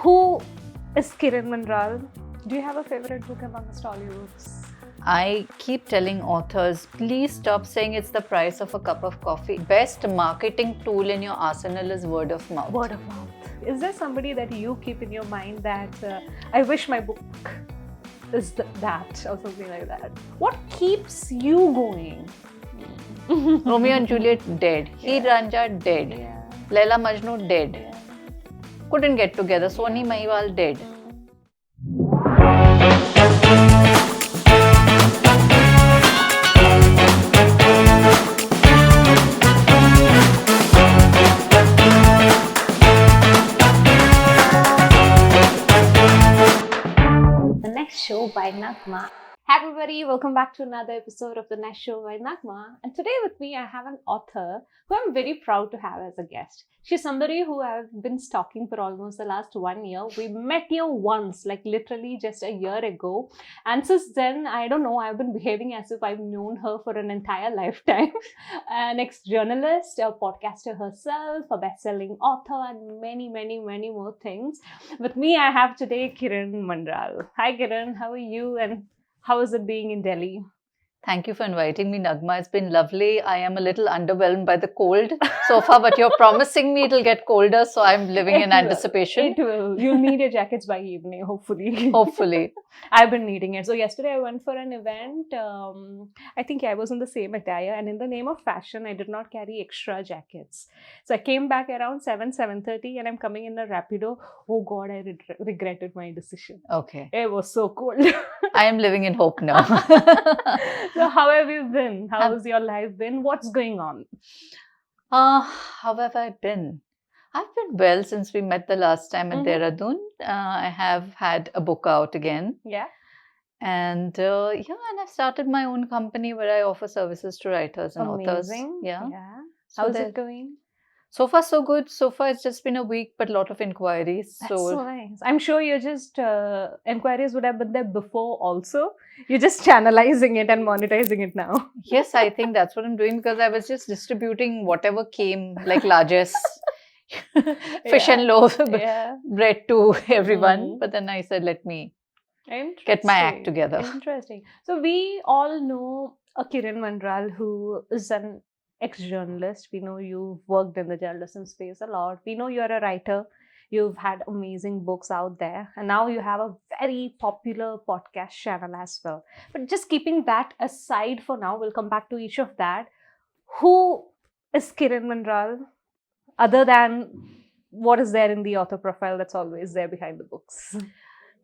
Who is Kiran Manral? Do you have a favorite book amongst all your books? I keep telling authors, please stop saying it's the price of a cup of coffee. Best marketing tool in your arsenal is word of mouth. Word of mouth. Is there somebody that you keep in your mind that I wish my book is that or something like that? What keeps you going? Romeo and Juliet dead. Heer Ranjha dead. Yeah. Laila Majnu dead. Yeah. Couldn't get together. Soni Mahiwal dead. The Next Show by Naghma. Hi everybody, welcome back to another episode of The Next Show by Naghma. And today with me I have an author who I'm very proud to have as a guest. She's somebody who I've been stalking for almost the last 1 year. We met here once, like literally just a year ago. And since then, I don't know, I've been behaving as if I've known her for an entire lifetime. An ex-journalist, a podcaster herself, a best-selling author, and many, many, many more things. With me, I have today Kiran Manral. Hi Kiran, how are you and how is it being in Delhi? Thank you for inviting me, Naghma. It's been lovely. I am a little underwhelmed by the cold so far, but you're promising me it'll get colder, so I'm living in anticipation. It will. You'll need your jackets by evening, hopefully. Hopefully. I've been needing it. So yesterday I went for an event. I think I was in the same attire, and in the name of fashion, I did not carry extra jackets. So I came back around 7:30, and I'm coming in a Rapido. Oh God, I regretted my decision. Okay. It was so cold. I am living in hope now. So how have you been? How has your life been? What's going on? How have I been? I've been well since we met the last time at Dehradun. I have had a book out again. Yeah. And and I've started my own company where I offer services to writers and authors. Amazing. Yeah. How's it going? So far, so good. So far, it's just been a week, but a lot of inquiries. That's so nice. I'm sure you're just, inquiries would have been there before also. You're just channelizing it and monetizing it now. Yes, I think that's what I'm doing because I was just distributing whatever came, like largesse, fish and loaf, bread to everyone. But then I said, let me get my act together. Interesting. So we all know a Kiran Manral who is an ex-journalist. We know you've worked in the journalism space a lot. We know you're a writer. You've had amazing books out there. And now you have a very popular podcast channel as well. But just keeping that aside for now, we'll come back to each of that. Who is Kiran Manral? Other than what is there in the author profile that's always there behind the books?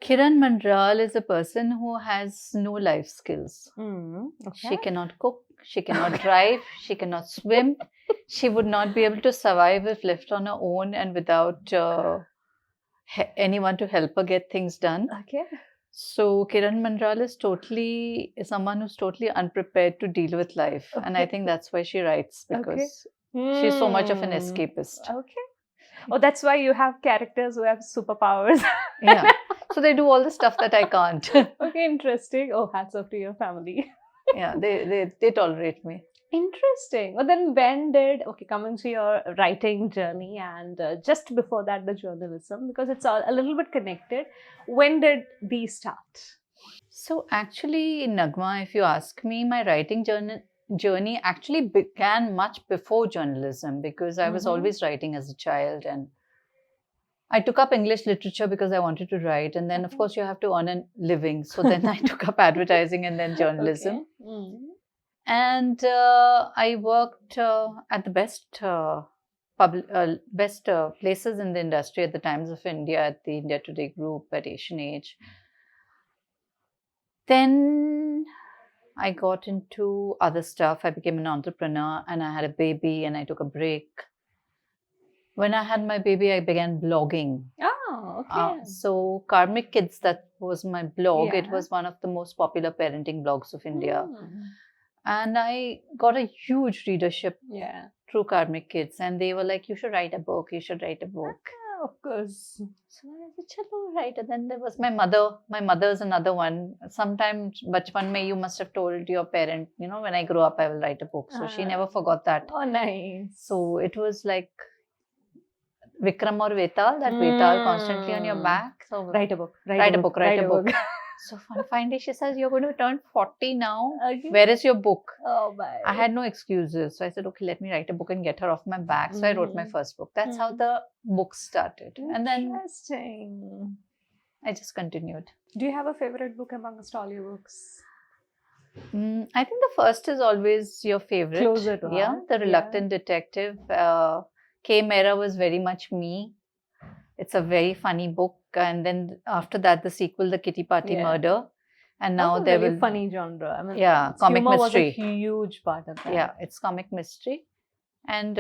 Kiran Manral is a person who has no life skills. Okay. She cannot cook. She cannot drive, she cannot swim. She would not be able to survive if left on her own and without anyone to help her get things done. Okay. So Kiran Manral is someone who's totally unprepared to deal with life. Okay. And I think that's why she writes, because she's so much of an escapist. Okay. Oh, that's why you have characters who have superpowers. Yeah. So they do all the stuff that I can't. Okay, interesting. Oh, hats off to your family. Yeah, they tolerate me. Interesting. Well, then coming to your writing journey and just before that, the journalism, because it's all a little bit connected. When did these start? So actually, Naghma, if you ask me, my writing journey actually began much before journalism because I was always writing as a child, and I took up English literature because I wanted to write, and then of course you have to earn a living. So then I took up advertising and then journalism. Okay. And I worked at the best places in the industry at the Times of India, at the India Today Group, at Asian Age. Then I got into other stuff. I became an entrepreneur and I had a baby and I took a break. When I had my baby, I began blogging. Oh, okay. So Karmickids, that was my blog. Yeah. It was one of the most popular parenting blogs of India. And I got a huge readership through Karmickids. And they were like, you should write a book. You should write a book. Of course. So I said, chalo, right. And then there was my mother. My mother's another one. Sometimes, bachpan mein, you must have told your parent, when I grow up, I will write a book. So she never forgot that. Oh, nice. So it was like Vikram or Vetal, that Vetal constantly on your back. So Write a book. write a book. So one fine day she says, you're going to turn 40 now. Okay. Where is your book? Oh my. I had no excuses. So I said, okay, let me write a book and get her off my back. So I wrote my first book. That's how the book started. And then Interesting. I just continued. Do you have a favorite book amongst all your books? I think the first is always your favorite. Closer to Yeah, heart. The Reluctant Detective. K. Mehra was very much me. It's a very funny book. And then after that, the sequel, The Kitty Party Murder. And now there will funny genre. I mean, comic humor mystery was a huge part of that. Yeah, it's comic mystery. And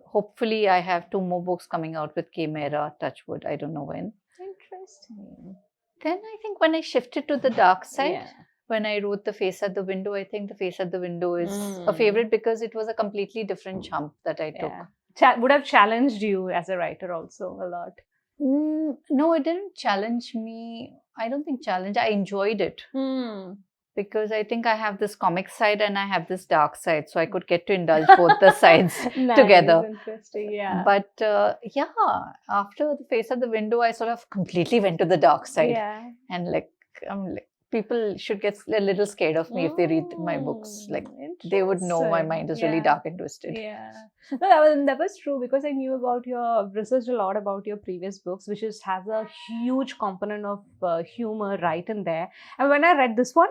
hopefully I have 2 more books coming out with K. Mehra, Touchwood. I don't know when. Interesting. Then I think when I shifted to the dark side, when I wrote The Face at the Window, I think The Face at the Window is a favorite because it was a completely different jump that I took. Would have challenged you as a writer also a lot. No, it didn't challenge me. I don't think challenge. I enjoyed it. Because I think I have this comic side and I have this dark side. So I could get to indulge both the sides together. Interesting, yeah. But after The Face at the Window, I sort of completely went to the dark side. Yeah. And people should get a little scared of me if they read my books. They would know my mind is really dark and twisted. Yeah. No, that was true because I knew about researched a lot about your previous books, which has a huge component of humor right in there. And when I read this one,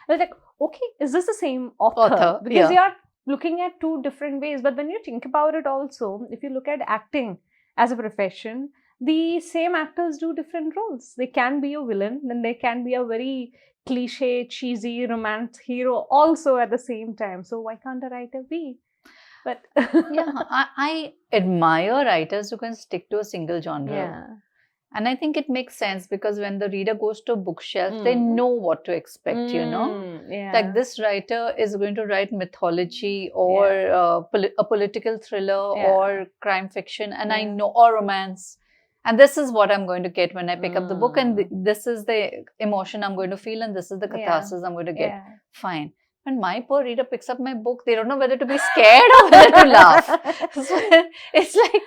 I was like, okay, is this the same author? Because you are looking at 2 different ways. But when you think about it also, if you look at acting as a profession, the same actors do different roles. They can be a villain, then they can be a very cliche, cheesy, romance hero also at the same time. So why can't a writer be? But I admire writers who can stick to a single genre. Yeah. And I think it makes sense because when the reader goes to a bookshelf, they know what to expect, Like this writer is going to write mythology or a political thriller or crime fiction, and I know, or romance. And this is what I'm going to get when I pick up the book, and this is the emotion I'm going to feel, and this is the catharsis I'm going to get. Fine. When my poor reader picks up my book, they don't know whether to be scared or whether to laugh. So it's like,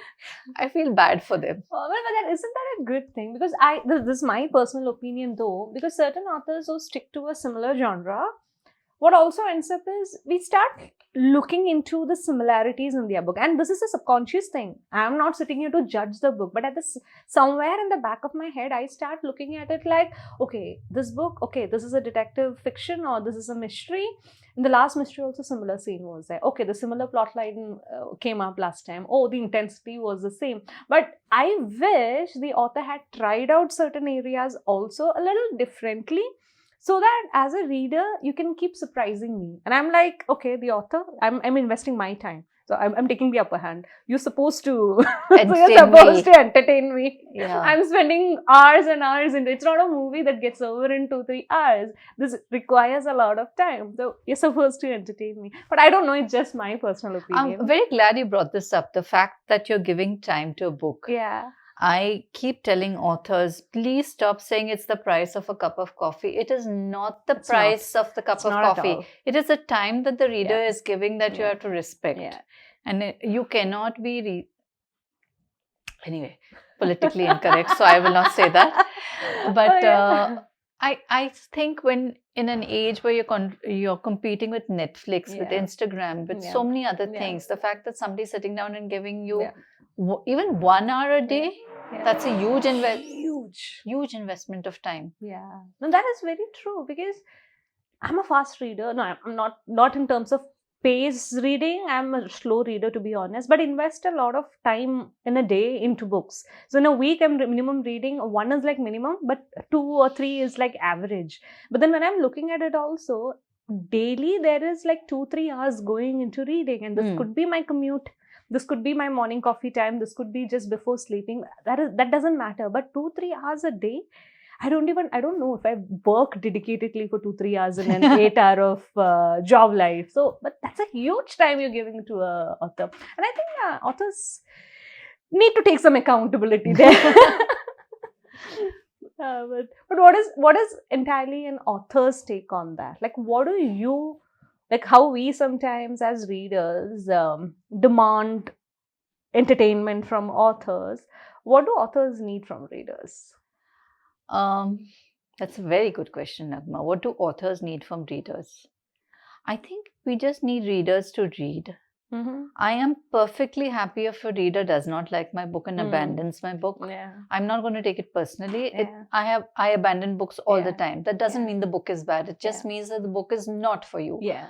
I feel bad for them. But isn't that a good thing? Because this is my personal opinion though, because certain authors who stick to a similar genre, what also ends up is we start looking into the similarities in their book. And this is a subconscious thing. I'm not sitting here to judge the book, but somewhere in the back of my head, I start looking at it like, okay, this book, okay, this is a detective fiction or this is a mystery. In the last mystery also similar scene was there. Okay, the similar plot line came up last time. Oh, the intensity was the same. But I wish the author had tried out certain areas also a little differently, so that as a reader, you can keep surprising me. And I'm like, okay, the author, I'm investing my time. So I'm taking the upper hand. You're supposed to entertain me. Yeah. I'm spending hours and hours in it. It's not a movie that gets over in 2-3 hours. This requires a lot of time. So you're supposed to entertain me. But I don't know, it's just my personal opinion. I'm very glad you brought this up. The fact that you're giving time to a book. Yeah. I keep telling authors, please stop saying it's the price of a cup of coffee. It is not the price of the cup of coffee. It is the time that the reader is giving that you have to respect. Yeah. And you cannot be... Anyway, politically incorrect, so I will not say that. But I think when in an age where you're competing with Netflix, with Instagram, with so many other things, the fact that somebody's sitting down and giving you even 1 hour a day, that's a huge investment of time. Yeah, no, that is very true because I'm a fast reader. No, I'm not in terms of pace reading. I'm a slow reader, to be honest, but invest a lot of time in a day into books. So in a week, I'm minimum reading. 1 is like minimum, but 2 or 3 is like average. But then when I'm looking at it also, daily there is like 2-3 hours going into reading, and this could be my commute. This could be my morning coffee time. This could be just before sleeping. That doesn't matter. But 2-3 hours a day, I don't know if I work dedicatedly for 2-3 hours in an 8 hour of job life. So, but that's a huge time you're giving to a author. And I think authors need to take some accountability there. But what is entirely an author's take on that? Like, what do you... Like how we sometimes as readers demand entertainment from authors. What do authors need from readers? That's a very good question, Naghma. What do authors need from readers? I think we just need readers to read. I am perfectly happy if a reader does not like my book and abandons my book. Yeah. I'm not going to take it personally. Yeah. I abandon books all the Yeah. time. That doesn't Yeah. mean the book is bad. It just Yeah. means that the book is not for you. Yeah.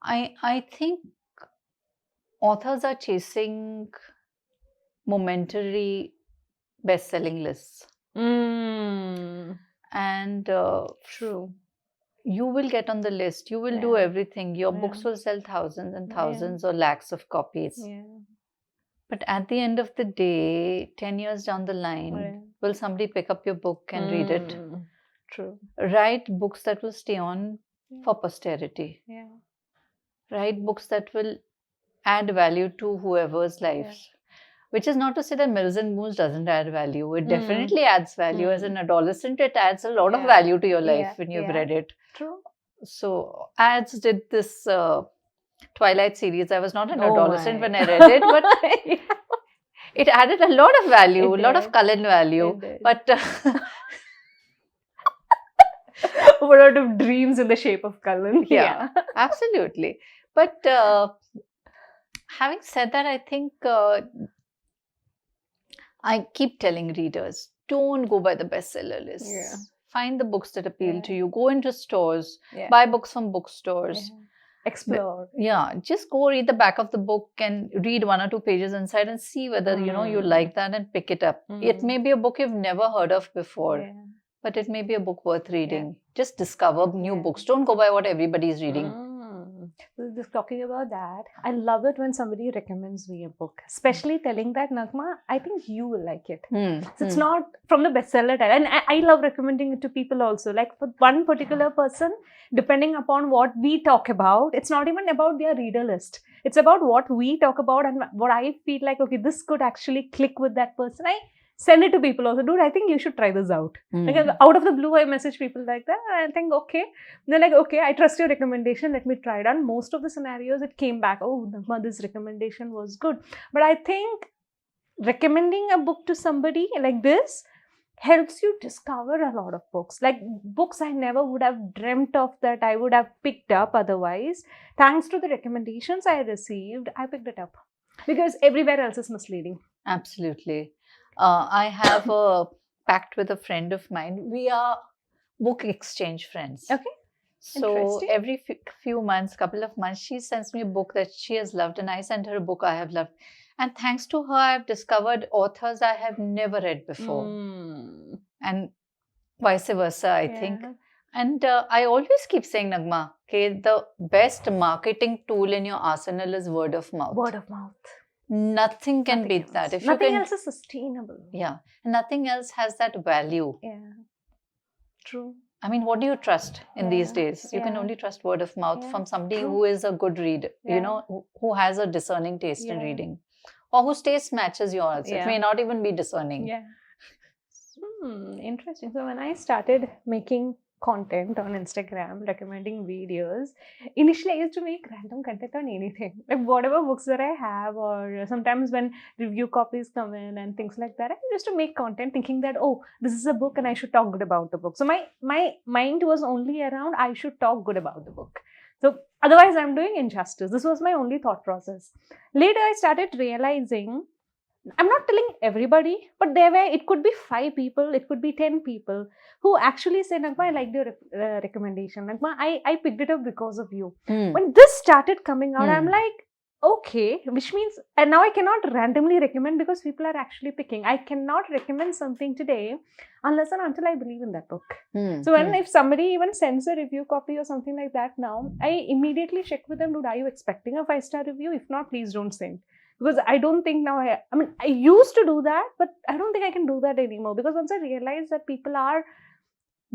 I think authors are chasing momentary best-selling lists. And True. you will get on the list. You will do everything. Your books will sell thousands and thousands or lakhs of copies. Yeah. But at the end of the day, 10 years down the line, will somebody pick up your book and read it? True. Write books that will stay on for posterity. Yeah. Write books that will add value to whoever's lives. Which is not to say that Mills and Boons doesn't add value. It definitely adds value. As an adolescent, it adds a lot of value to your life when you've read it. True. So, Ads did this Twilight series. I was not an adolescent when I read it, but it added a lot of value, a lot of Cullen value. But a lot of dreams in the shape of Cullen. Yeah, absolutely. But having said that, I think I keep telling readers, don't go by the bestseller lists. Yeah. Find the books that appeal to you. Go into stores. Yeah. Buy books from bookstores. Explore. Just go read the back of the book and read 1 or 2 pages inside and see whether you like that and pick it up. It may be a book you've never heard of before, but it may be a book worth reading. Just discover new books. Don't go by what everybody is reading. Just talking about that, I love it when somebody recommends me a book, especially telling that, Naghma, I think you will like it. So it's not from the bestseller title. And I love recommending it to people also. Like for one particular person, depending upon what we talk about, it's not even about their reader list. It's about what we talk about and what I feel like, okay, this could actually click with that person. I send it to people also. Dude, I think you should try this out. Like out of the blue, I message people like that. And I think, okay. They're like, okay, I trust your recommendation. Let me try it. And most of the scenarios, it came back, oh, this recommendation was good. But I think recommending a book to somebody like this helps you discover a lot of books. Like books I never would have dreamt of that I would have picked up otherwise. Thanks to the recommendations I received, I picked it up. Because everywhere else is misleading. Absolutely. I have a pact with a friend of mine. We are book exchange friends. Okay. So every few months, couple of months, she sends me a book that she has loved and I send her a book I have loved. And thanks to her, I've discovered authors I have never read before. And vice versa, I think. And I always keep saying, Naghma, okay, the best marketing tool in your arsenal is word of mouth. Word of mouth. Nothing can beat that. If nothing else is sustainable. Yeah. Nothing else has that value. Yeah. True. I mean, what do you trust in these days? You can only trust word of mouth from somebody who is a good reader, who has a discerning taste in reading. Or whose taste matches yours. It may not even be discerning. Yeah. Interesting. So when I started making content on Instagram, recommending videos, initially I used to make random content on anything. Like whatever books that I have, or sometimes when review copies come in and things like that, I used to make content thinking that, oh, this is a book and I should talk good about the book. So my mind was only around I should talk good about the book. So otherwise I'm doing injustice. This was my only thought process. Later I started realizing, I'm not telling everybody, but it could be 5 people, it could be 10 people who actually say, Naghma, I liked your recommendation. Naghma, I picked it up because of you. When this started coming out, I'm like, okay, which means, and now I cannot randomly recommend because people are actually picking. I cannot recommend something today unless and until I believe in that book. So if somebody even sends a review copy or something like that now, I immediately check with them, dude, are you expecting a 5-star review? If not, please don't send. Because I don't think now, I used to do that, but I don't think I can do that anymore. Because once I realized that people are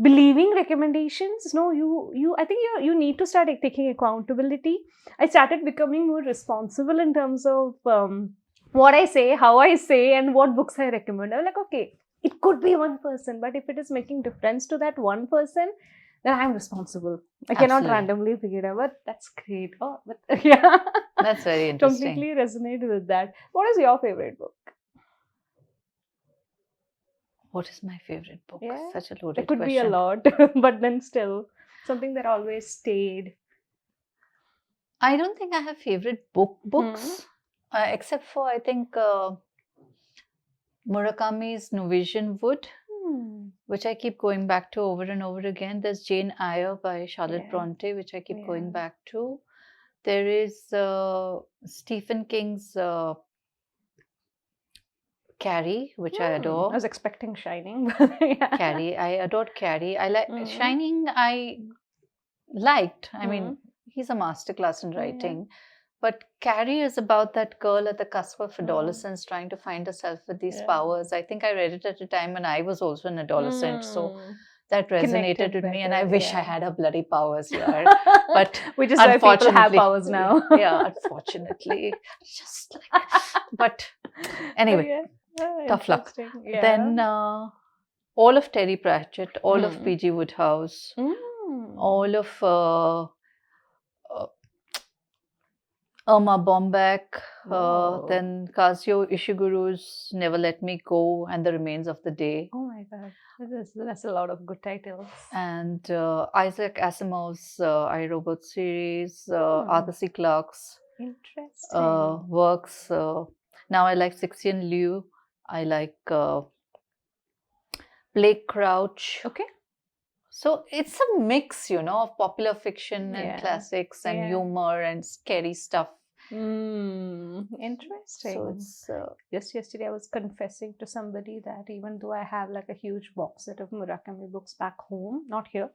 believing recommendations, I think you need to start taking accountability. I started becoming more responsible in terms of what I say, how I say, and what books I recommend. I'm like, okay, it could be one person, but if it is making difference to that one person, then I'm responsible. I cannot Absolutely. randomly pick it up, but that's great. Oh, but yeah. That's very interesting. Completely resonate with that. What is your favorite book? What is my favorite book? Yeah. Such a There loaded could be a question. lot, but then still something that always stayed. I don't think I have favorite books, except for I think Murakami's Norwegian Wood, which I keep going back to over and over again. There's Jane Eyre by Charlotte Yeah. Bronte, which I keep Yeah. going back to. There is Stephen King's Carrie, which I I adore. was expecting Shining. But yeah. Carrie, I adored Carrie. I like Mm. Shining. I liked. I mean, Mm. he's a masterclass in Yeah. writing. But Carrie is about that girl at the cusp of Mm. adolescence trying to find herself with these Yeah. powers. I think I read it at a time when I was also an adolescent. So Mm. that resonated Connected with me, and I better, wish I yeah. had her bloody powers here. But which is why people have unfortunately- powers now. yeah, unfortunately. Just like, but anyway, Yeah. Oh, tough luck. interesting. Yeah. Then all of Terry Pratchett, all of Mm. P.G. Woodhouse, Mm. all of Irma Bombeck, Whoa. then Kazuo Ishiguro's Never Let Me Go and The Remains of the Day, Oh my god, that's a lot of good titles. and Isaac Asimov's I, Robot series, Arthur C. Clarke's Interesting. works. Now I like Cixin Liu. I like Blake Crouch. Okay. So it's a mix, of popular fiction and Yeah. classics and Yeah. humor and scary stuff. Interesting. So it's Just yesterday, I was confessing to somebody that even though I have like a huge box set of Murakami books back home, not here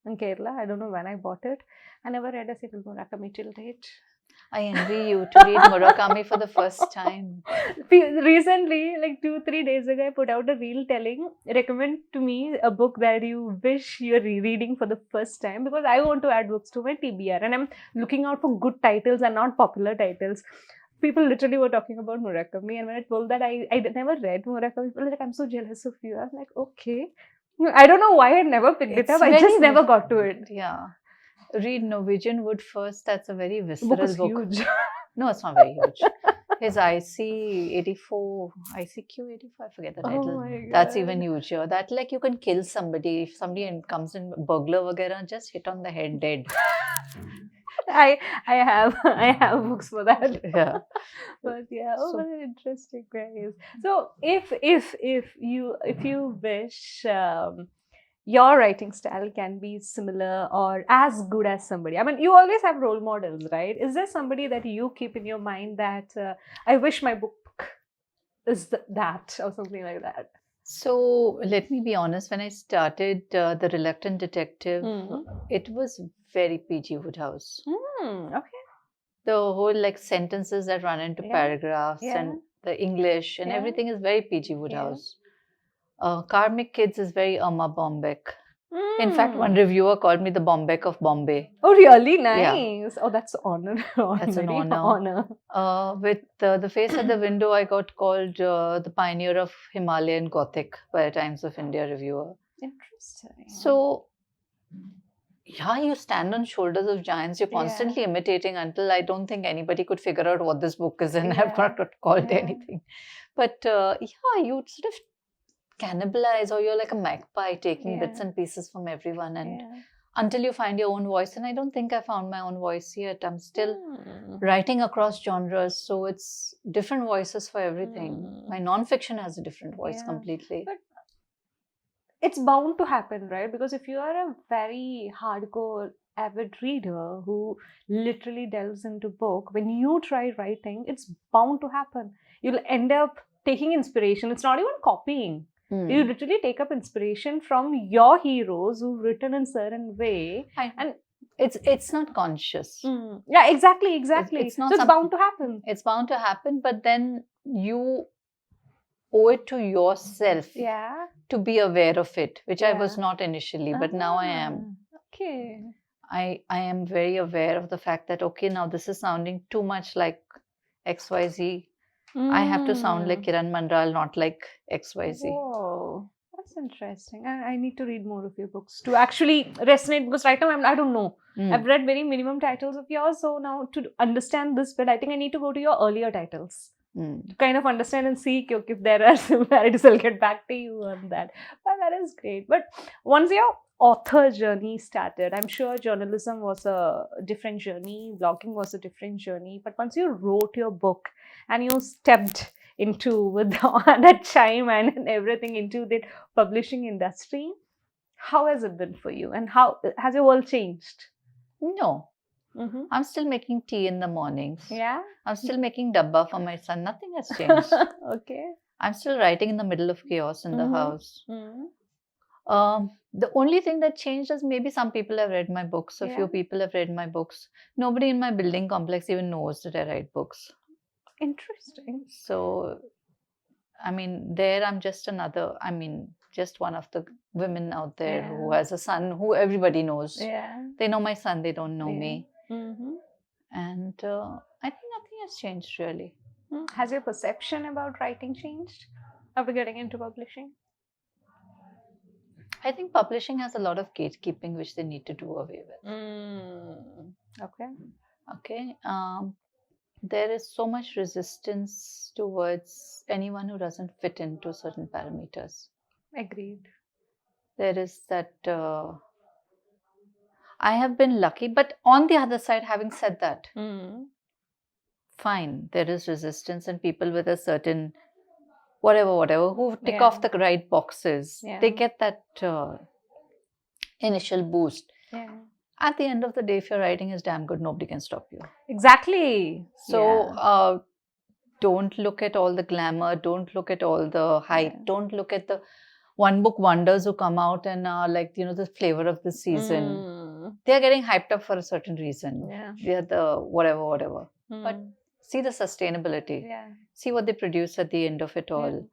in Kerala, I don't know when I bought it, I never read a single Murakami till date. I envy you to read Murakami for the first time. Recently, like 2-3 days ago, I put out a reel recommend to me a book that you wish you're rereading for the first time, because I want to add books to my TBR and I'm looking out for good titles and not popular titles. People literally were talking about Murakami, and when I told that I never read Murakami, people were like, I'm so jealous of you. I was like, okay. I don't know why I never picked it It's up. I very just never got to it. Yeah. Read Norwegian Wood first. That's a very The book visceral is book. huge. No, it's not very huge. His ICQ 84, I forget the title. Oh my That's God. even huger. That like you can kill somebody. If somebody comes in burglar vagera, just hit on the head dead. I have books for that. Yeah. But yeah, So- very interesting, guys. So if you wish your writing style can be similar or as good as somebody. I mean, you always have role models, right? Is there somebody that you keep in your mind that I wish my book is that or something like that? So let me be honest. When I started The Reluctant Detective, it was very PG Woodhouse. Okay. The whole like sentences that run into Yeah. paragraphs Yeah. and the English and Yeah. everything is very PG Woodhouse. Karmickids is very Irma Bombeck. In fact, one reviewer called me the Bombeck of Bombay. Oh, really? Nice. Oh, that's honor. That's an Very honor. With The Face at the Window, I got called the pioneer of Himalayan Gothic by a Times of India reviewer. Interesting. So, yeah, you stand on shoulders of giants. You're constantly imitating until I don't think anybody could figure out what this book is, and I've not got called anything. But yeah, you sort of cannibalize, or you're like a magpie taking bits and pieces from everyone, and until you find your own voice. And I don't think I found my own voice yet. I'm still writing across genres, so it's different voices for everything. My nonfiction has a different voice completely. But it's bound to happen, right? Because if you are a very hardcore avid reader who literally delves into book, when you try writing, it's bound to happen. You'll end up taking inspiration. It's not even copying. You literally take up inspiration from your heroes who've written in a certain way, and it's not conscious. Yeah, exactly. It's not so it's bound to happen. It's bound to happen, but then you owe it to yourself to be aware of it, which I was not initially, but now I am. Okay. I am very aware of the fact that, okay, now this is sounding too much like XYZ. I have to sound like Kiran Manral, not like XYZ. Whoa, That's interesting. I need to read more of your books to actually resonate, because right now I don't know. I've read very minimum titles of yours, so now to understand this bit, I think I need to go to your earlier titles to kind of understand and see if there are similarities. I'll get back to you on that. But that is great. But once your author journey started, I'm sure journalism was a different journey, blogging was a different journey. But once you wrote your book and you stepped into with that chime and everything into the publishing industry, how has it been for you, and how has your world changed? No. I'm still making tea in the mornings. Yeah. I'm still making dabba for my son. Nothing has changed. Okay. I'm still writing in the middle of chaos in the house. The only thing that changed is maybe some people have read my books. A few people have read my books. Nobody in my building complex even knows that I write books. Interesting. So, I mean, there I'm just just one of the women out there who has a son who everybody knows. Yeah. They know my son, they don't know me. And I think nothing has changed really. Has your perception about writing changed after getting into publishing? I think publishing has a lot of gatekeeping which they need to do away with. Okay. There is so much resistance towards anyone who doesn't fit into certain parameters. Agreed. There is that. I have been lucky, but on the other side, having said that, fine, there is resistance, and people with a certain whatever, who tick off the right boxes, they get that initial boost. At the end of the day, if your writing is damn good, nobody can stop you. Exactly. So don't look at all the glamour, don't look at all the hype, don't look at the one book wonders who come out and are like, the flavor of the season. They're getting hyped up for a certain reason. They're the whatever. But see the sustainability. See what they produce at the end of it all.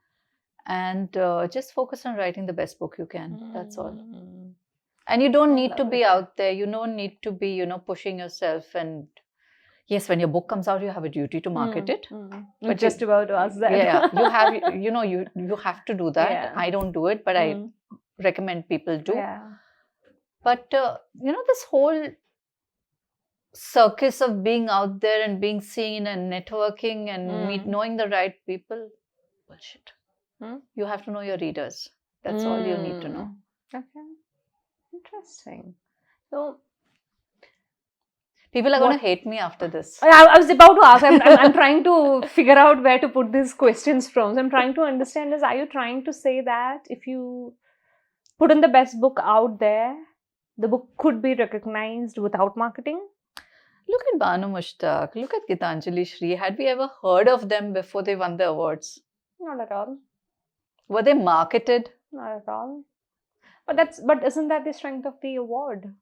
And just focus on writing the best book you can. That's all. And you don't need to be out there. You don't need to be, pushing yourself. And yes, when your book comes out, you have a duty to market it. But just about to ask that. Yeah, you have, you have to do that. I don't do it, but I recommend people do. But, this whole circus of being out there and being seen and networking and knowing the right people, bullshit. You have to know your readers. That's all you need to know. Okay. Interesting. So, people are going to hate me after this. I was about to ask. I'm trying to figure out where to put these questions from. So I'm trying to understand are you trying to say that if you put in the best book out there, the book could be recognized without marketing? Look at Banu Mushtaq. Look at Gitanjali Shri. Had we ever heard of them before they won the awards? Not at all. Were they marketed? Not at all. But isn't that the strength of the award?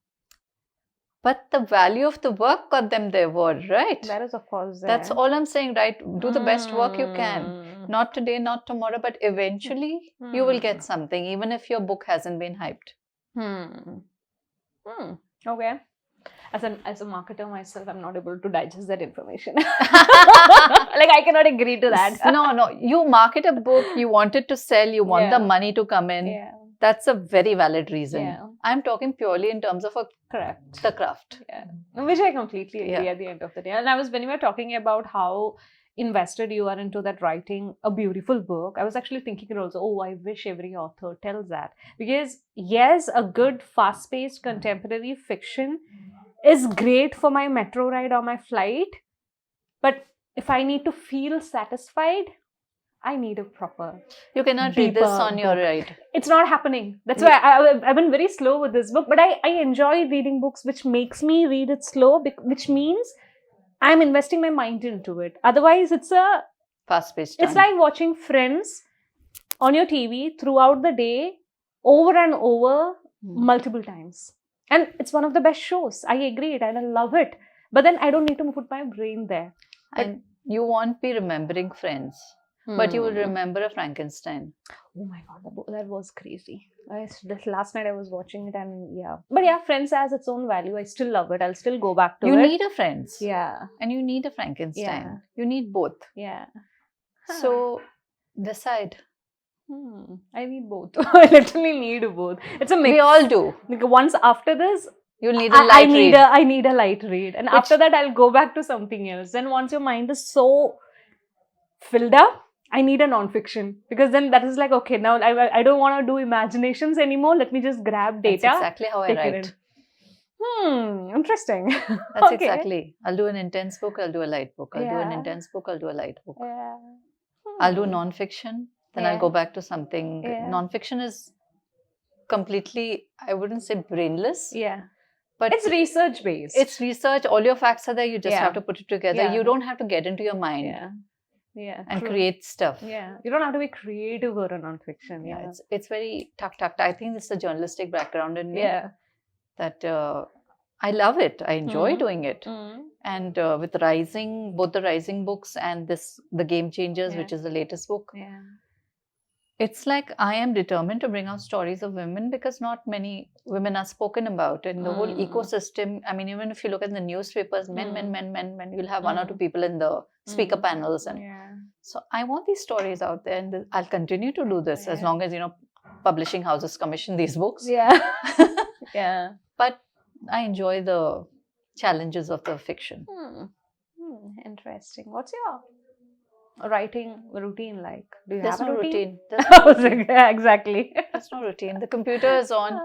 But the value of the work got them the award, right? That is, of course, there. That's all I'm saying, right? Do the best work you can. Not today, not tomorrow, but eventually you will get something, even if your book hasn't been hyped. Okay. As a marketer myself, I'm not able to digest that information. I cannot agree to that. No. You market a book, you want it to sell, you want the money to come in. Yeah. That's a very valid reason. Yeah. I'm talking purely in terms of the craft. Yeah. Which I completely agree at the end of the day. And when you were talking about how invested you are into that writing a beautiful book, I was actually thinking also, I wish every author tells that. Because yes, a good fast-paced contemporary fiction is great for my metro ride or my flight. But if I need to feel satisfied, I need a proper. You cannot read this on your ride. It's not happening. That's why I've been very slow with this book. But I enjoy reading books which makes me read it slow, which means I'm investing my mind into it. Otherwise, it's a fast-paced. It's like watching Friends on your TV throughout the day, over and over, multiple times. And it's one of the best shows. I agree, and I love it. But then I don't need to put my brain there. And you won't be remembering Friends. But you will remember a Frankenstein. Oh my God, that was crazy. Last night I was watching it and But Friends has its own value. I still love it. I'll still go back to it. You need a Friends. Yeah. And you need a Frankenstein. You need both. Yeah. So, decide. I need both. I literally need both. It's a mix. We all do. Like once after this, You'll need a light read. I need a light read, and after that, I'll go back to something else. Then once your mind is so filled up, I need a nonfiction, because then that is like, okay, now I don't want to do imaginations anymore. Let me just grab data. That's exactly how I write. Interesting. That's exactly. I'll do an intense book, I'll do a light book. I'll do an intense book, I'll do a light book. Yeah. I'll do nonfiction, then I'll go back to something. Nonfiction is completely, I wouldn't say brainless. Yeah. But it's research based. It's research. All your facts are there. You just have to put it together. You don't have to get into your mind. And create stuff. Yeah. You don't have to be creative for a nonfiction. Yeah. It's very tucked. I think this is a journalistic background in me. Yeah. That I love it. I enjoy doing it. And with Rising, both the Rising books and The Game Changers, which is the latest book. Yeah. It's like I am determined to bring out stories of women, because not many women are spoken about in the whole ecosystem. I mean, even if you look at the newspapers, men, you'll have one or two people in the speaker panels. And so I want these stories out there, and I'll continue to do this as long as, publishing houses commission these books. Yeah. Yeah. But I enjoy the challenges of the fiction. Interesting. What's your writing routine like? Do you There's have no a routine? There's no routine. Yeah, exactly. There's no routine. The computer is on.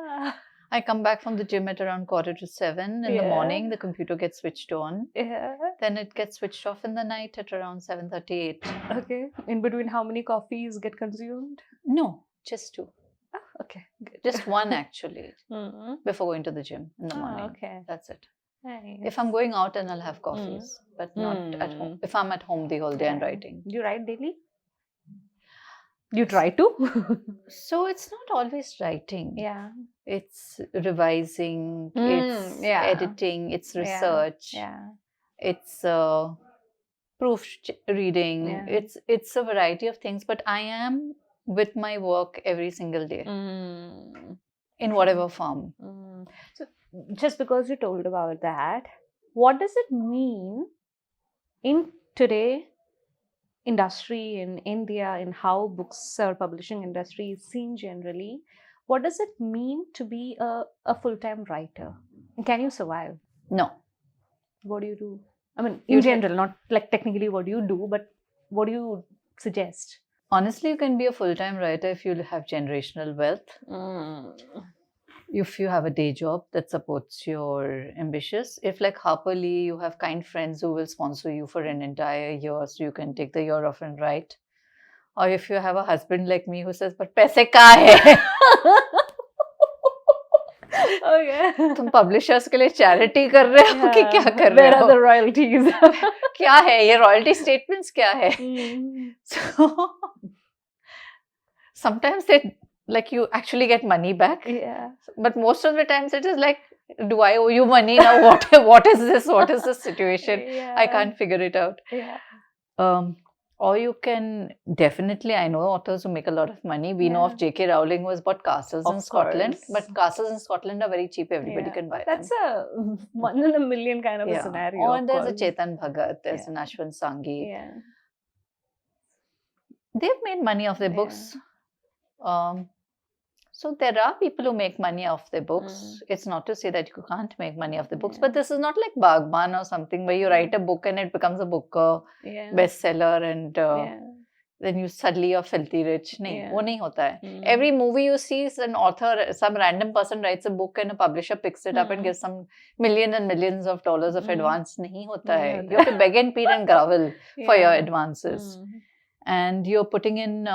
I come back from the gym at around 6:45 in the morning. The computer gets switched on. Yeah. Then it gets switched off in the night at around 7:38. Okay. In between, how many coffees get consumed? No, just 2. Oh, okay. Good. Just 1 actually. Before going to the gym in the morning. Okay. That's it. Nice. If I'm going out, then I'll have coffees, but not at home. If I'm at home the whole day and writing. Do you write daily? You try to? So it's not always writing. Yeah. It's revising, it's editing, it's research, it's proof reading. Yeah. It's a variety of things, but I am with my work every single day in whatever form. So just because you told about that, what does it mean in today industry in India, in how books or publishing industry is seen generally? What does it mean to be a full-time writer? And can you survive? No. What do you do? I mean, in general, not like technically what do you do, but what do you suggest? Honestly, you can be a full-time writer if you have generational wealth. If you have a day job that supports your ambitions. If like Harper Lee, you have kind friends who will sponsor you for an entire year, so you can take the year off and write. Or if you have a husband like me who says, but paise ka hai? Okay. तुम publishers के लिए charity कर रहे हो कि क्या कर रहे हो? Where are the royalties? क्या है ये royalty statements क्या है? So sometimes they like you actually get money back. Yeah. But most of the times it is like, do I owe you money now? What is this? What is this situation? Yeah. I can't figure it out. Yeah. Or you can definitely, I know authors who make a lot of money. We know of J.K. Rowling, who has bought castles in Scotland. But castles in Scotland are very cheap. Everybody can buy them. That's a 1 in a million kind of a scenario. Or there's a Chetan Bhagat, there's an Ashwin Sanghi. Yeah. They've made money off their books. So there are people who make money off their books. It's not to say that you can't make money off the books, but this is not like Bagban or something where you write a book and it becomes a book bestseller and then you suddenly are filthy rich. No, वो नहीं होता है. Every movie you see is an author, some random person writes a book and a publisher picks it up and gives some millions and millions of dollars of advance. नहीं होता है. You have to beg and plead and grovel for your advances. And you're putting in,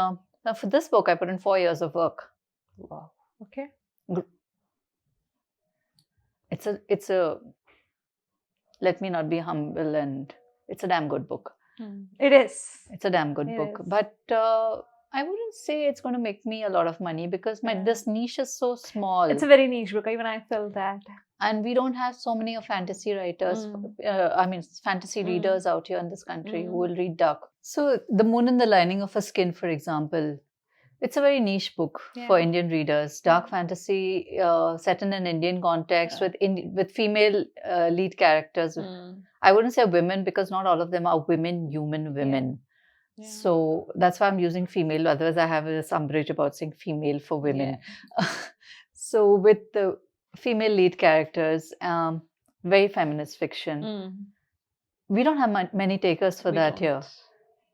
for this book I put in 4 years of work. Wow. Okay. It's a let me not be humble, and it's a damn good book. It is. It's a damn good book. But I wouldn't say it's going to make me a lot of money because this niche is so small. It's a very niche book. Even I felt that. And we don't have so many fantasy writers, fantasy readers out here in this country who will read dark. So, The Moon in the Lining of a Skin, for example, it's a very niche book for Indian readers. Dark fantasy set in an Indian context with female lead characters. I wouldn't say women because not all of them are human women. Yeah. So that's why I'm using female. Otherwise, I have this umbrage about saying female for women. So with the female lead characters, very feminist fiction. We don't have many takers for that here.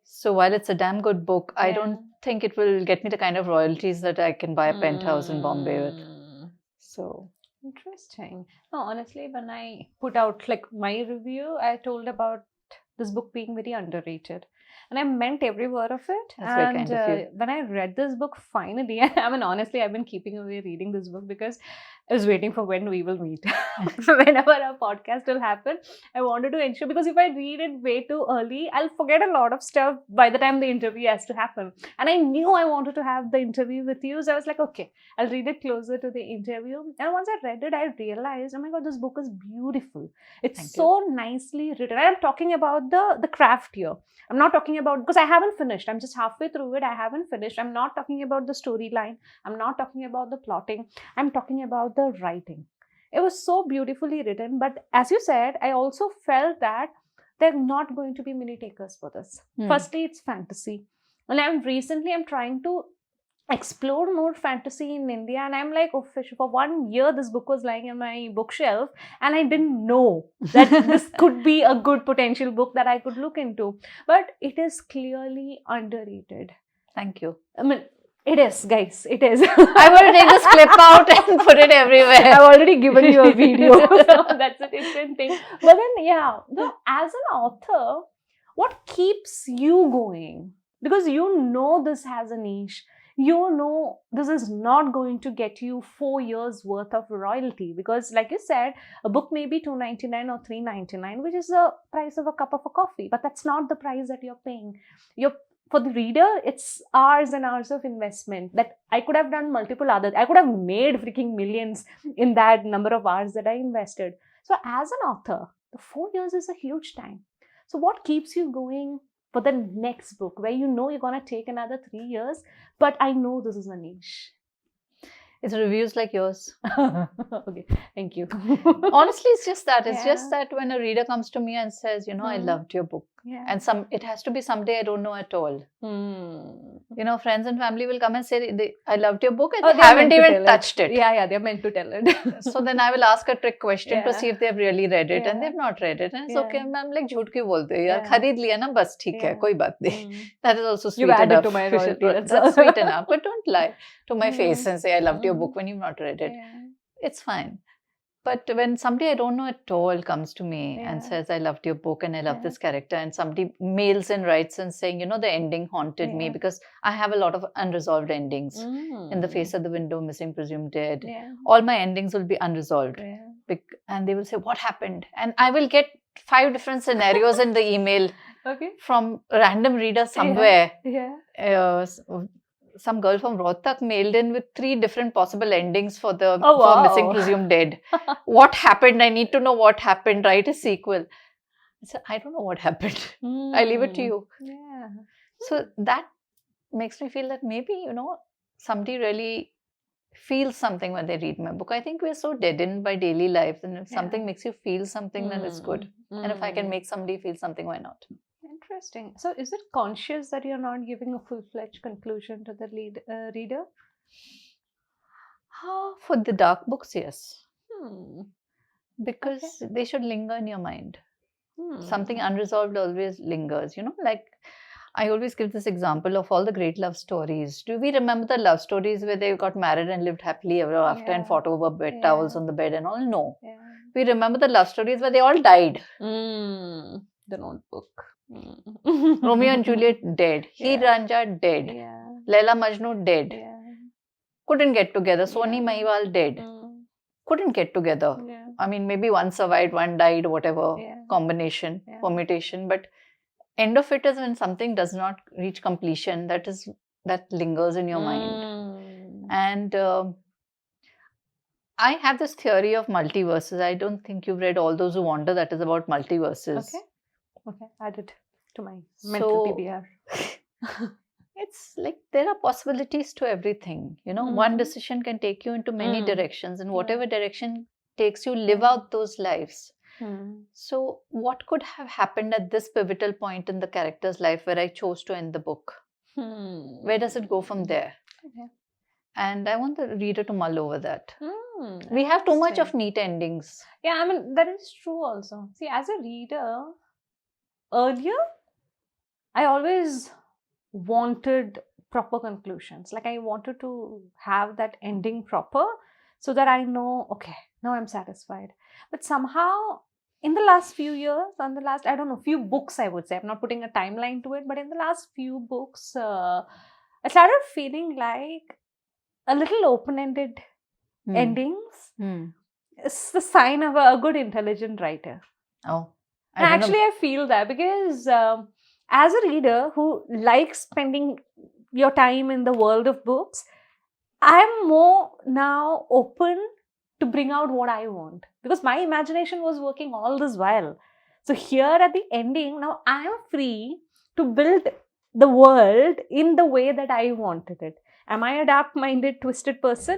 So while it's a damn good book, I don't think it will get me the kind of royalties that I can buy a penthouse in Bombay with. So interesting. No, honestly, when I put out like my review, I told about this book being very underrated. And I meant every word of it. That's very kind of you. When I read this book finally, I mean, honestly, I've been keeping away reading this book because I was waiting for when we will meet. So whenever our podcast will happen, I wanted to ensure, because if I read it way too early, I'll forget a lot of stuff by the time the interview has to happen. And I knew I wanted to have the interview with you. So I was like, okay, I'll read it closer to the interview. And once I read it, I realized, oh my God, this book is beautiful. It's so nicely written. I'm talking about the craft here. I'm not talking about, because I haven't finished. I'm just halfway through it. I haven't finished. I'm not talking about the storyline. I'm not talking about the plotting. I'm talking about the writing. It was so beautifully written. But as you said, I also felt that there are not going to be many takers for this. Firstly, it's fantasy. And I'm trying to explore more fantasy in India, and I'm like, oh, for 1 year this book was lying on my bookshelf and I didn't know that this could be a good potential book that I could look into. But it is clearly underrated. Thank you. I mean, it is, guys, it is. I'm going to take this clip out and put it everywhere. I've already given you a video, so that's a different thing. But then as an author, what keeps you going? Because you know this has a niche. You know this is not going to get you 4 years worth of royalty, because like you said, a book may be $2.99 or $3.99, which is the price of a cup of a coffee, but that's not the price that you're paying. For the reader, it's hours and hours of investment that I could have done multiple others. I could have made freaking millions in that number of hours that I invested. So as an author, the 4 years is a huge time. So what keeps you going for the next book, where you know you're going to take another 3 years, but I know this is a niche? It's reviews like yours. Okay, thank you. Honestly, it's just that. It's just that when a reader comes to me and says, I loved your book. And it has to be someday I don't know at all. Friends and family will come and say, I loved your book, and they haven't even touched it. Yeah, they're meant to tell it. So then I will ask a trick question to see if they've really read it, and they've not read it. And it's okay. I'm like, jhoot kyun bolte ho? Yaar, khareed liya na, bas theek hai, koi baat nahi. That is also sweet enough. You've added to my royalty. That's sweet enough. But don't lie to my face and say, I loved your book when you've not read it. It's fine. But when somebody I don't know at all comes to me and says, I loved your book and I love this character, and somebody mails and writes and saying, the ending haunted me, because I have a lot of unresolved endings. In the Face at the Window, Missing, Presumed Dead. All my endings will be unresolved. And they will say, what happened? And I will get 5 different scenarios in the email from random readers somewhere. Some girl from Rohtak mailed in with 3 different possible endings for for Missing, Presumed Dead. What happened? I need to know what happened. Write a sequel. I said, I don't know what happened. I leave it to you. So that makes me feel that maybe, somebody really feels something when they read my book. I think we're so deadened by daily life, and if something makes you feel something, then it's good. And if I can make somebody feel something, why not? Interesting. So is it conscious that you're not giving a full-fledged conclusion to the reader? For the dark books, yes. Because they should linger in your mind. Something unresolved always lingers. Like I always give this example of all the great love stories. Do we remember the love stories where they got married and lived happily ever after and fought over bed towels on the bed and all? No. We remember the love stories where they all died. The Notebook. Romeo and Juliet dead. Heer Ranjha dead. Laila Majnu dead. Couldn't get together. Soni Mahiwal dead. Couldn't get together. I mean, maybe one survived, one died, whatever combination, permutation. But end of it is when something does not reach completion. That lingers in your mind. And I have this theory of multiverses. I don't think you've read All Those Who Wander. That is about multiverses. Okay, add it to my mental PBR. It's like there are possibilities to everything. One decision can take you into many directions, and whatever direction takes you, live out those lives. So what could have happened at this pivotal point in the character's life where I chose to end the book? Where does it go from there? Okay. And I want the reader to mull over that. We have too much of neat endings. Yeah, I mean, that is true also. See, as a reader, earlier, I always wanted proper conclusions. Like, I wanted to have that ending proper so that I know, okay, now I'm satisfied. But somehow, in the last few years, on the last, I don't know, few books, I would say, I'm not putting a timeline to it, but in the last few books, I started feeling like a little open-ended endings is the sign of a good, intelligent writer. Oh, I feel that because as a reader who likes spending your time in the world of books, I'm more now open to bring out what I want because my imagination was working all this while. So here at the ending, now I am free to build the world in the way that I wanted it. Am I a dark-minded, twisted person?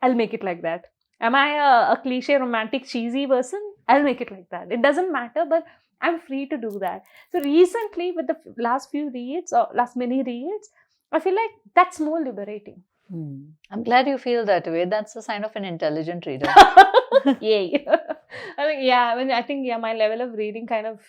I'll make it like that. Am I a cliche, romantic, cheesy person? I'll make it like that. It doesn't matter, but I'm free to do that. So recently, with the last few reads or last many reads, I feel like that's more liberating. I'm glad you feel that way. That's a sign of an intelligent reader. Yay. I think my level of reading kind of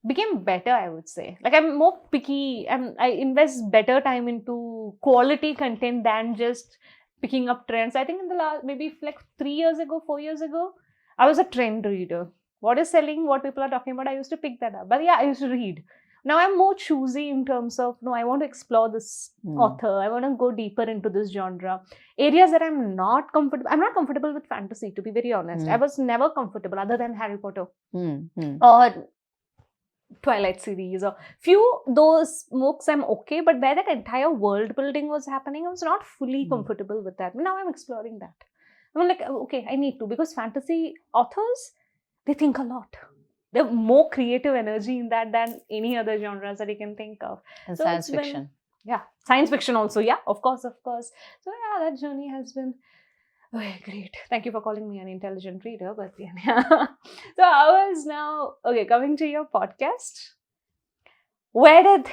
became better, I would say. Like, I'm more picky and I invest better time into quality content than just picking up trends. I think in the last, maybe like 3 years ago, 4 years ago, I was a trend reader. What is selling, what people are talking about, I used to pick that up. But yeah, I used to read. Now I'm more choosy in terms of, no, I want to explore this author. I want to go deeper into this genre. Areas that I'm not comfortable. I'm not comfortable with fantasy, to be very honest. I was never comfortable other than Harry Potter or Twilight series or few those books I'm okay, but where that entire world building was happening, I was not fully comfortable with that. Now I'm exploring that. I'm like, okay, I need to, because fantasy authors, they think a lot. They have more creative energy in that than any other genres that you can think of. And so science fiction. Science fiction also. Yeah, of course. So yeah, that journey has been great. Thank you for calling me an intelligent reader. But yeah. So I was now, coming to your podcast. Where did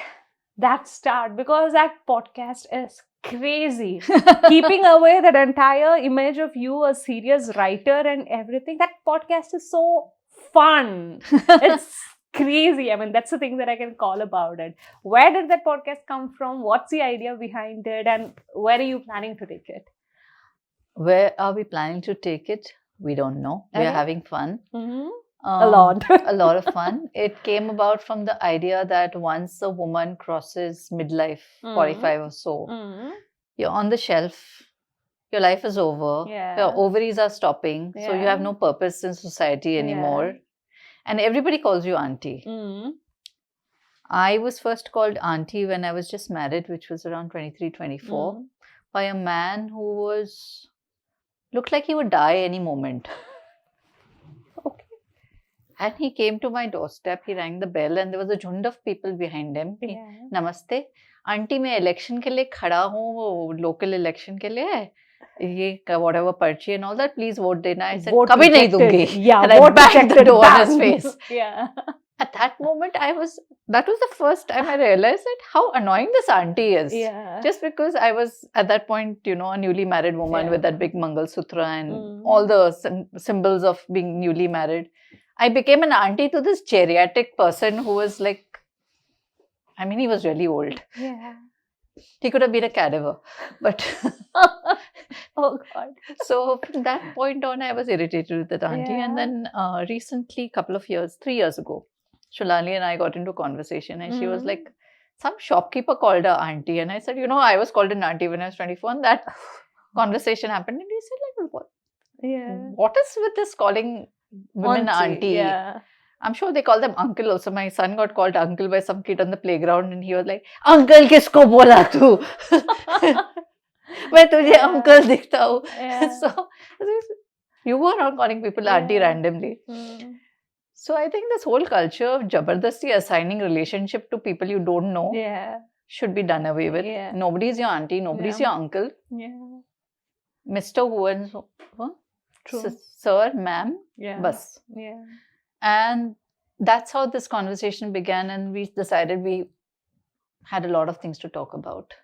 that start? Because that podcast is crazy. Keeping away that entire image of you, a serious writer and everything, that podcast is so fun. It's crazy. I mean, that's the thing that I can call about it. Where did that podcast come from? What's the idea behind it? And where are you planning to take it? Where are we planning to take it? We don't know. We are having fun. A lot. A lot of fun. It came about from the idea that once a woman crosses midlife, 45 or so, you're on the shelf. Your life is over. Your ovaries are stopping. So you have no purpose in society anymore. And everybody calls you auntie. I was first called auntie when I was just married, which was around 23, 24, by a man who looked like he would die any moment. Okay. And he came to my doorstep, he rang the bell and there was a jhund of people behind him. Namaste. Auntie, मैं election के लिए खड़ा हूँ, local election के लिए. ये whatever पर्ची and all that, please vote देना. I said, कभी नहीं दूंगी. Yeah, and I banged the door on his face. Yeah. At that moment, that was the first time I realized that how annoying this auntie is. Yeah. Just because I was at that point, a newly married woman with that big Mangal Sutra and all the symbols of being newly married. I became an auntie to this geriatric person who was like, I mean, he was really old. Yeah. He could have been a cadaver. But oh God. So from that point on, I was irritated with that auntie. And then recently, 3 years ago, Shulali and I got into a conversation and she was like, some shopkeeper called her auntie. And I said, I was called an auntie when I was 24. And that conversation happened. And he said, like, what? Yeah. What is with this calling women auntie? Yeah. I'm sure they call them uncle also. My son got called uncle by some kid on the playground and he was like, uncle kisko bola tu? मैं तुझे uncle दिखता हूँ. So you go around calling people auntie randomly. So I think this whole culture of jabardasti assigning relationship to people you don't know should be done away with. Nobody's your auntie, nobody's your uncle. Mr. Who and so. Huh? True. Sir, ma'am, Yeah. bus. Yeah. And that's how this conversation began, and we decided we had a lot of things to talk about.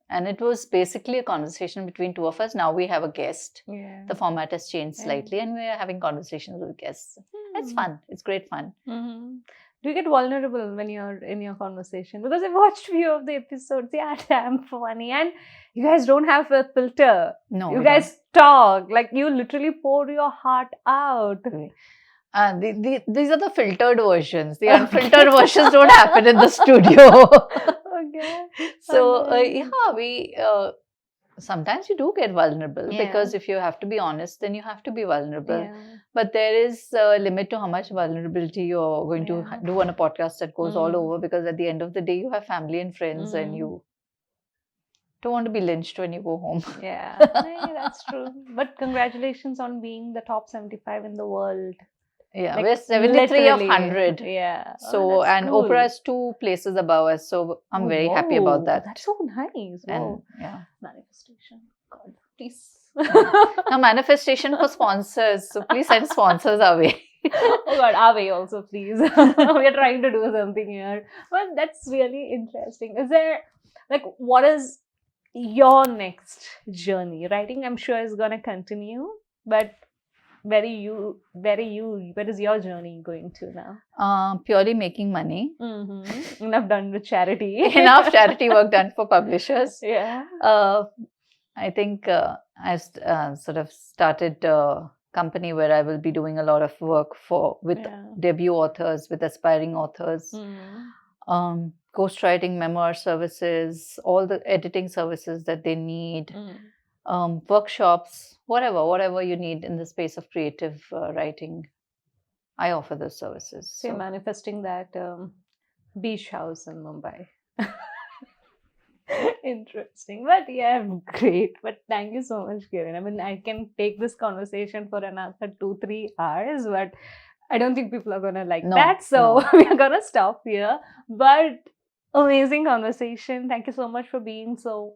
And it was basically a conversation between two of us. Now we have a guest. Yeah. The format has changed slightly, and we are having conversations with guests. It's fun. It's great fun. Do you get vulnerable when you're in your conversation? Because I've watched few of the episodes. Yeah, damn funny. And you guys don't have a filter. No, you guys talk. Like, you literally pour your heart out. These are the filtered versions. The unfiltered versions don't happen in the studio. Okay. So, we sometimes you do get vulnerable, because if you have to be honest, then you have to be vulnerable. Yeah. But there is a limit to how much vulnerability you're going to do on a podcast that goes all over, because at the end of the day, you have family and friends, and you don't want to be lynched when you go home. Yeah, that's true. But congratulations on being the top 75 in the world. Yeah, we're 73 of 100. Yeah. So, and cool. Oprah is 2 places above us. So, I'm very happy about that. That's so nice. And, yeah. Manifestation. God, please. Now, manifestation for sponsors. So, please send sponsors our way. Oh God, our way also, please. We are trying to do something here. But that's really interesting. Is there, like, what is your next journey? Writing, I'm sure, is going to continue. But where is your journey going to now? Purely making money. Enough done with charity. Enough charity work done for publishers. Yeah. I think I've sort of started a company where I will be doing a lot of work with debut authors, with aspiring authors, ghostwriting, memoir services, all the editing services that they need. Workshops, whatever you need in the space of creative writing, I offer those services. So you're manifesting that beach house in Mumbai. Interesting. But yeah, great. But thank you so much, Kiran. I mean, I can take this conversation for another 2-3 hours, but I don't think people are going to like that. So we are going to stop here. But amazing conversation. Thank you so much for being so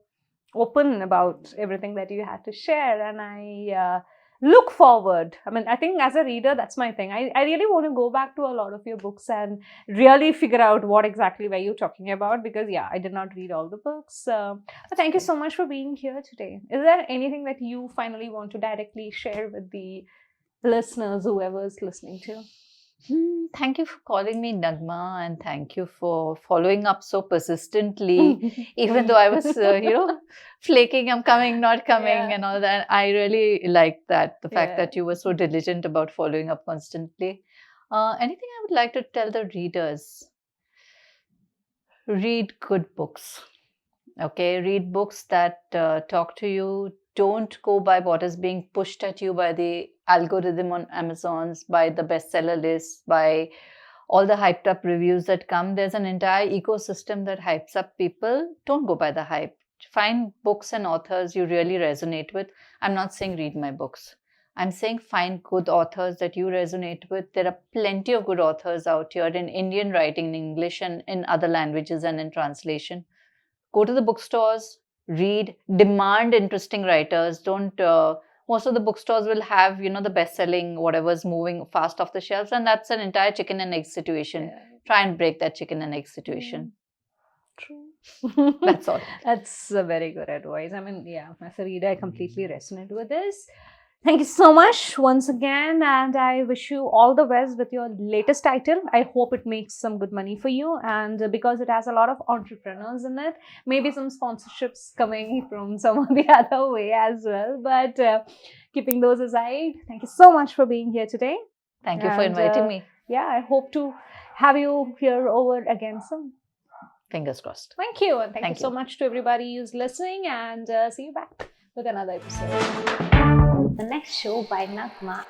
open about everything that you had to share, and I look forward. I mean, I think as a reader, that's my thing. I really want to go back to a lot of your books and really figure out what exactly were you talking about, because I did not read all the books. But thank you so much for being here today. Is there anything that you finally want to directly share with the listeners, whoever's listening to? Thank you for calling me Naghma, and thank you for following up so persistently, even though I was, flaking, I'm coming, not coming, and all that. I really liked that, the fact that you were so diligent about following up constantly. Anything I would like to tell the readers? Read good books. Okay, read books that talk to you. Don't go by what is being pushed at you by the algorithm on Amazon's, by the bestseller list, by all the hyped up reviews that come. There's an entire ecosystem that hypes up people. Don't go by the hype. Find books and authors you really resonate with. I'm not saying read my books. I'm saying find good authors that you resonate with. There are plenty of good authors out here in Indian writing, in English and in other languages and in translation. Go to the bookstores. Read, demand interesting writers. Don't, most of the bookstores will have, the best-selling, whatever's moving fast off the shelves, and that's an entire chicken and egg situation. Try and break that chicken and egg situation. True. That's all. That's a very good advice. I mean, as a reader, I completely resonate with this. Thank you so much once again, and I wish you all the best with your latest title. I hope it makes some good money for you, and because it has a lot of entrepreneurs in it, maybe some sponsorships coming from some or the other way as well. But keeping those aside, thank you so much for being here today. Thank you for inviting me. I hope to have you here over again soon. Fingers crossed. Thank you, and thank you so much to everybody who's listening, and see you back with another episode. The next show by Naghma.